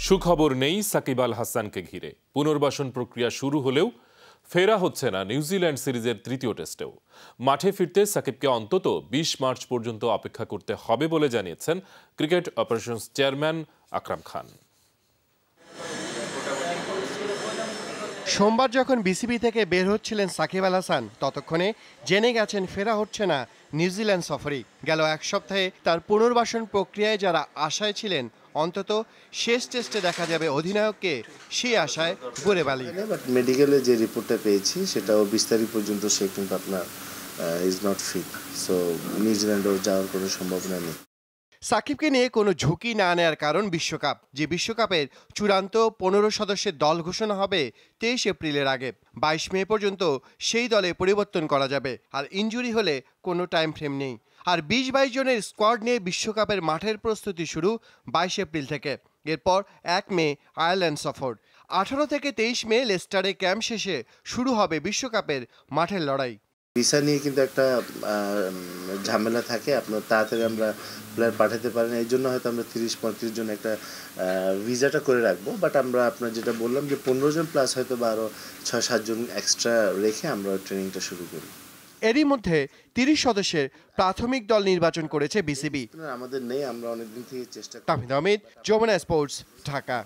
সুখবর নেই সাকিব আল হাসানকে ঘিরে। পুনর্বাসন প্রক্রিয়া শুরু হলেও ফেরা হচ্ছে না নিউজিল্যান্ড সিরিজের তৃতীয় টেস্টেও। মাঠে ফিরতে সাকিবকে অন্তত ২০ মার্চ পর্যন্ত অপেক্ষা করতে হবে বলে জানিয়েছেন cricket operations chairman Akram Khan. সোমবার যখন বিসিবি থেকে বের হচ্ছিলেন সাকিব আল হাসান, ততক্ষণে জেনে গেছেন ফেরা হচ্ছে না নিউজিল্যান্ড সফরে। গেল এক সপ্তাহে তার পুনর্বাসন প্রক্রিয়ায় যারা আশায় ছিলেন অন্তত শেষ টেস্টে দেখা যাবে অধিনায়ককে, সেই আশায় ঘুরে বালি। মেডিকেলে যে রিপোর্টটা পেয়েছি সেটাও ২০ তারিখ পর্যন্ত সে কিন্তু আপনার ইজ নট ফিট, সো নিউজিল্যান্ডেও যাওয়ার কোনো সম্ভাবনা নেই। সাকিবকে নিয়ে কোনো ঝুঁকি না নেওয়ার কারণ বিশ্বকাপ, যে বিশ্বকাপের চূড়ান্ত ১৫ সদস্যের দল ঘোষণা হবে ২৩ এপ্রিলের আগে। ২২ মে পর্যন্ত সেই দলে পরিবর্তন করা যাবে, আর ইনজুরি হলে কোনো টাইম ফ্রেম নেই। আর ২০-২২ জনের স্কোয়াড নিয়ে বিশ্বকাপের মাঠের প্রস্তুতি শুরু ২২ এপ্রিল থেকে। এরপর ১ মে আয়ারল্যান্ড সফর। ১৮ থেকে ২৩ মে লেস্টারে ক্যাম্প শেষে শুরু হবে বিশ্বকাপের মাঠের লড়াই। ভিসা নিয়ে কিন্তু একটা ঝামেলা থাকে, আপনার তাড়াতাড়ি আমরা প্লেয়ার পাঠাতে পারি না, এই জন্য হয়তো আমরা ৩০-৩৫ জন একটা ভিসাটা করে রাখবো। বাট আমরা আপনার যেটা বললাম যে ১৫ জন প্লাস হয়তো বা আরও ৬-৭ জন এক্সট্রা রেখে আমরা ট্রেনিংটা শুরু করি। এরই মধ্যে ৩০ সদস্যের প্রাথমিক দল নির্বাচন করেছে বিসিবি। আমাদের নেই, আমরা অনেকদিন থেকে চেষ্টা। তাহমিদ আহমেদ, যমুনা স্পোর্টস, ঢাকা।